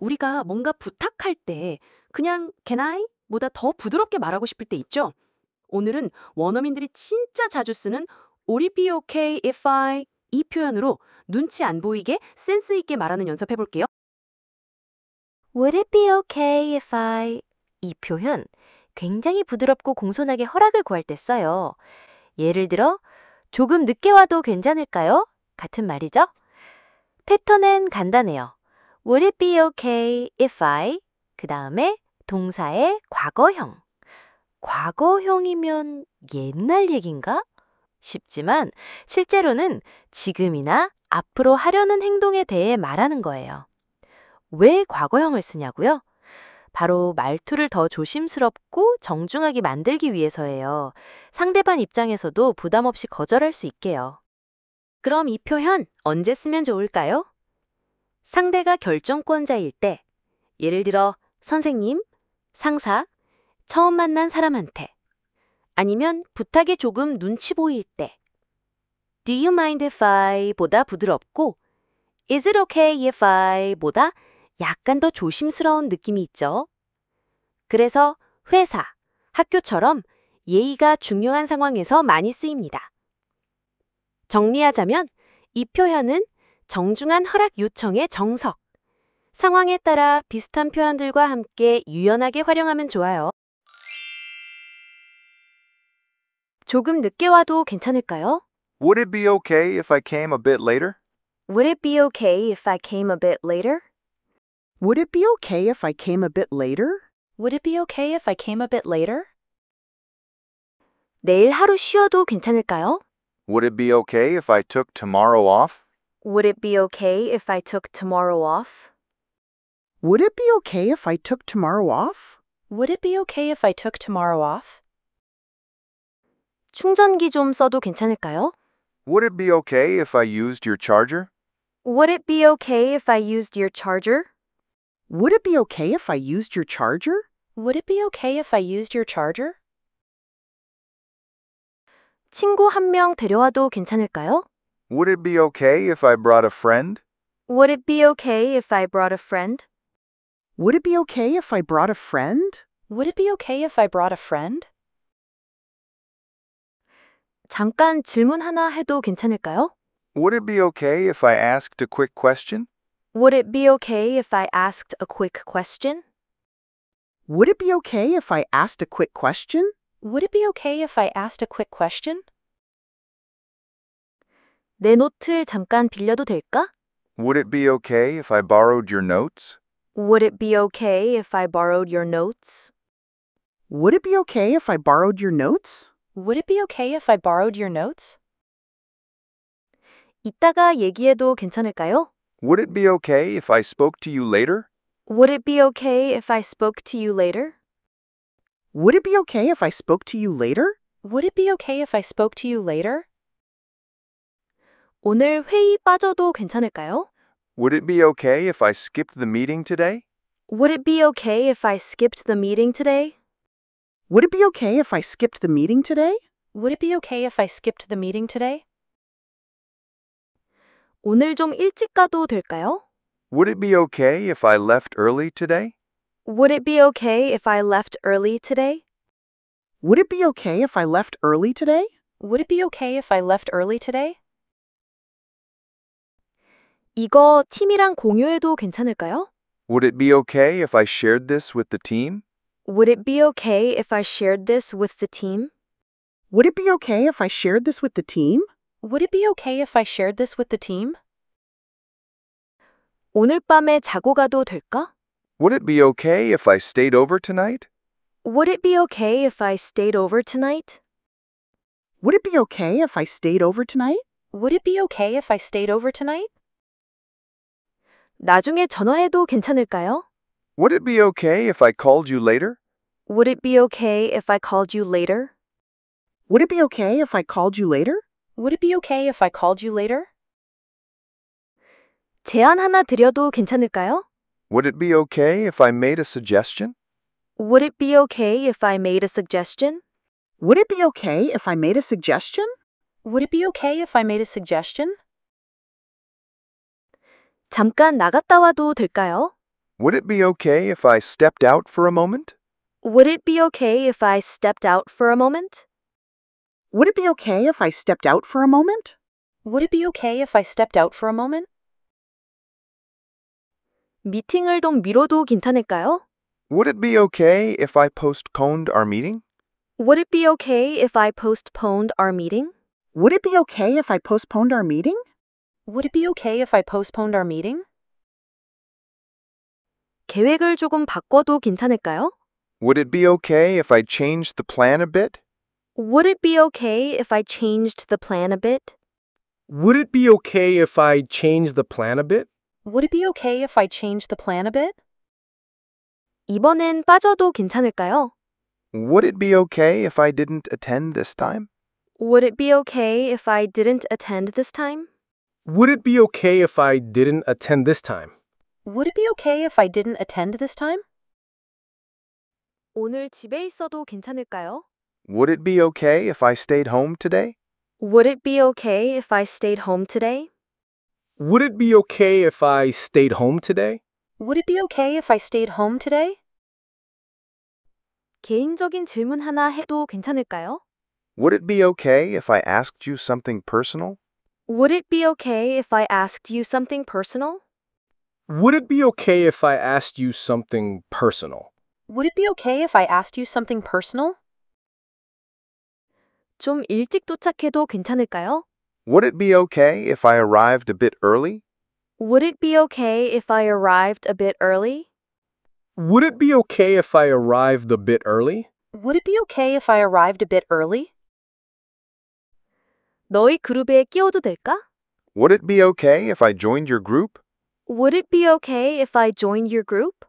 우리가 뭔가 부탁할 때 그냥 can I? 보다 더 부드럽게 말하고 싶을 때 있죠? 오늘은 원어민들이 진짜 자주 쓰는 Would it be okay if I? 이 표현으로 눈치 안 보이게 센스 있게 말하는 연습해 볼게요. Would it be okay if I? 이 표현 굉장히 부드럽고 공손하게 허락을 구할 때 써요. 예를 들어 조금 늦게 와도 괜찮을까요? 같은 말이죠. 패턴은 간단해요. Would it be okay if I? 그 다음에 동사의 과거형. 과거형이면 옛날 얘긴가? 싶지만 실제로는 지금이나 앞으로 하려는 행동에 대해 말하는 거예요. 왜 과거형을 쓰냐고요? 바로 말투를 더 조심스럽고 정중하게 만들기 위해서예요. 상대방 입장에서도 부담 없이 거절할 수 있게요. 그럼 이 표현 언제 쓰면 좋을까요? 상대가 결정권자일 때, 예를 들어 선생님, 상사, 처음 만난 사람한테, 아니면 부탁이 조금 눈치 보일 때. Do you mind if I? 보다 부드럽고 Is it okay if I? 보다 약간 더 조심스러운 느낌이 있죠. 그래서 회사, 학교처럼 예의가 중요한 상황에서 많이 쓰입니다. 정리하자면 이 표현은 정중한 허락 요청의 정석, 상황에 따라 비슷한 표현들과 함께 유연하게 활용하면 좋아요. 조금 늦게 와도 괜찮을까요? Would it be okay if I came a bit later? Would it be okay if I came a bit later? Would it be okay if I came a bit later? Would it be okay if I came a bit later? 내일 하루 쉬어도 괜찮을까요? Would it be okay if I took tomorrow off? Would it be okay if I took tomorrow off? Would it be okay if I took tomorrow off? Would it be okay if I took tomorrow off? 충전기 좀 써도 괜찮을까요? Would it be okay if I used your charger? Would it be okay if I used your charger? Would it be okay if I used your charger? Would it be okay if I used your charger? 친구 한 명 데려와도 괜찮을까요? Would it be okay if I brought a friend? Would it be okay if I brought a friend? Would it be okay if I brought a friend? Would it be okay if I brought a friend? 잠깐 질문 하나 해도 괜찮을까요? Would it be okay if I asked a quick question? Would it be okay if I asked a quick question? Would it be okay if I asked a quick question? Would it be okay if I asked a quick question? 내 노트를 잠깐 빌려도 될까? Would it be okay if I borrowed your notes? Would it be okay if I borrowed your notes? Would it be okay if I borrowed your notes? Would it be okay if I borrowed your notes? 이따가 얘기해도 괜찮을까요? Would it be okay if I spoke to you later? Would it be okay if I spoke to you later? Would it be okay if I spoke to you later? Would it be okay if I spoke to you later? 오늘 회의 빠져도 괜찮을까요? Would it be okay if I skipped the meeting today? Would it be okay if I skipped the meeting today? Would it be okay if I skipped the meeting today? Would it be okay if I skipped the meeting today? 오늘 좀 일찍 가도 될까요? Would it be okay if I left early today? Would it be okay if I left early today? Would it be okay if I left early today? Would it be okay if I left early today? 이거 팀이랑 공유해도 괜찮을까요? Would it be okay if I shared this with the team? Would it be okay if I shared this with the team? Would it be okay if I shared this with the team? Would it be okay if I shared this with the team? 오늘 밤에 자고 가도 될까? Would it be okay if I stayed over tonight? Would it be okay if I stayed over tonight? Would it be okay if I stayed over tonight? Would it be okay if I stayed over tonight? 나중에 전화해도 괜찮을까요? Would it be okay if I called you later? Would it be okay if I called you later? Would it be okay if I called you later? Would it be okay if I called you later? 제안 하나 드려도 괜찮을까요? Would it be okay if I made a suggestion? Would it be okay if I made a suggestion? Would it be okay if I made a suggestion? Would it be okay if I made a suggestion? 잠깐 나갔다 와도 될까요? Would it be okay if I stepped out for a moment? Would it be okay if I stepped out for a moment? Would it be okay if I stepped out for a moment? Would it be okay if I stepped out for a moment? 미팅을 좀 미뤄도 괜찮을까요? Would it be okay if I postponed our meeting? Would it be okay if I postponed our meeting? Would it be okay if I postponed our meeting? Would it be okay if I postponed our meeting? 계획을 조금 바꿔도 괜찮을까요? Would it be okay if I changed the plan a bit? Would it be okay if I changed the plan a bit? Would it be okay if I changed the plan a bit? Would it be okay if I changed the plan a bit? 이번엔 빠져도 괜찮을까요? Would it be okay if I didn't attend this time? Would it be okay if I didn't attend this time? Would it be okay if I didn't attend this time? Would it be okay if I didn't attend this time? 오늘 집에 있어도 괜찮을까요? Would it be okay if I stayed home today? Would it be okay if I stayed home today? Would it be okay if I stayed home today? Would it be okay if I stayed home today? 개인적인 질문 하나 해도 괜찮을까요? Would it be okay if I asked you something personal? Would it be okay if I asked you something personal? Would it be okay if I asked you something personal? Would it be okay if I asked you something personal? 좀 일찍 도착해도 괜찮을까요? Would it be okay if I arrived a bit early? Would it be okay if I arrived a bit early? Would it be okay if I arrived a bit early? Would it be okay if I arrived a bit early? 너희 그룹에 끼워도 될까? Would it be okay if I joined your group? Would it be okay if I joined your group?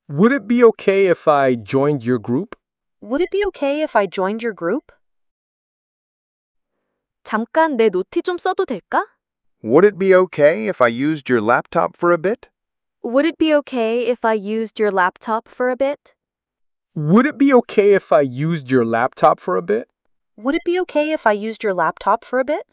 Would it be okay if I joined your group? Would it be okay if I joined your group? 잠깐 내 노트 좀 써도 될까? Would it be okay if I used your laptop for a bit? Would it be okay if I used your laptop for a bit? Would it be okay if I used your laptop for a bit? Would it be okay if I used your laptop for a bit?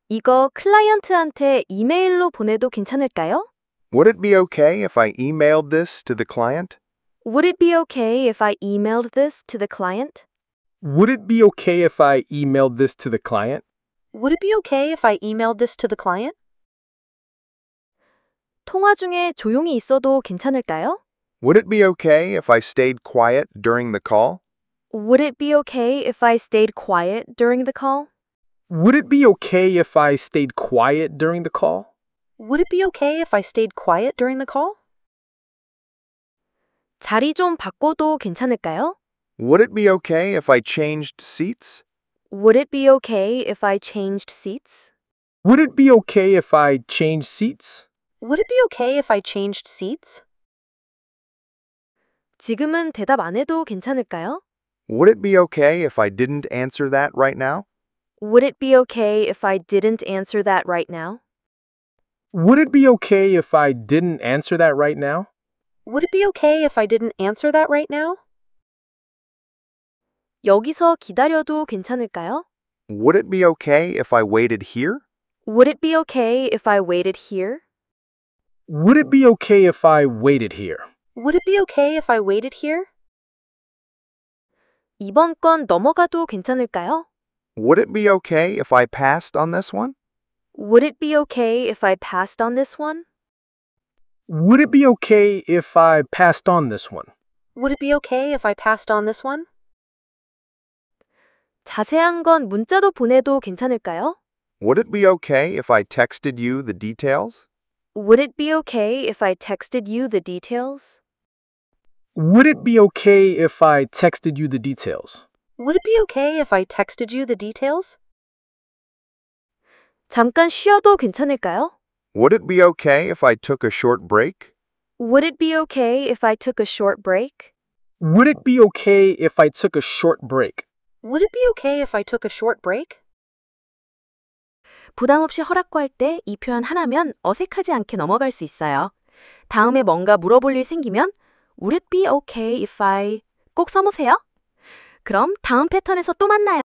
이거 클라이언트한테 이메일로 보내도 괜찮을까요? Would it be okay if I emailed this to the client? Would it be okay if I emailed this to the client? Would it be okay if I emailed this to the client? Would it be okay if I emailed this to the client? 통화 중에 조용히 있어도 괜찮을까요? Would it be okay if I stayed quiet during the call? Would it be okay if I stayed quiet during the call? Would it be okay if I stayed quiet during the call? Would it be okay if I stayed quiet during the call? 자리 좀 바꿔도 괜찮을까요? Would it be okay if I changed seats? Would it be okay if I changed seats? Would it be okay if I changed seats? Would it be okay if I changed seats? 지금은 대답 안 해도 괜찮을까요? Would it be okay if I didn't answer that right now? Would it be okay if I didn't answer that right now? Would it be okay if I didn't answer that right now? Would it be okay if I didn't answer that right now? 여기서 기다려도 괜찮을까요? Would it be okay if I waited here? Would it be okay if I waited here? Would it be okay if I waited here? Would it be okay if I waited here? 이번 건 넘어가도 괜찮을까요? Would it be okay if I passed on this one? Would it be okay if I passed on this one? Would it be okay if I passed on this one? Would it be okay if I passed on this one? 자세한 건 문자도 보내도 괜찮을까요? Would it be okay if I texted you the details? Would it be okay if I texted you the details? Would it be okay if I texted you the details? Would it be okay if I texted you the details? 잠깐 쉬어도 괜찮을까요? Would it be okay if I took a short break? Would it be okay if I took a short break? Would it be okay if I took a short break? Would it be okay if I took a short break? 부담 없이 허락 구할 때 이 표현 하나면 어색하지 않게 넘어갈 수 있어요. 다음에 뭔가 물어볼 일 생기면 Would it be okay if I 꼭 써보세요. 그럼 다음 패턴에서 또 만나요.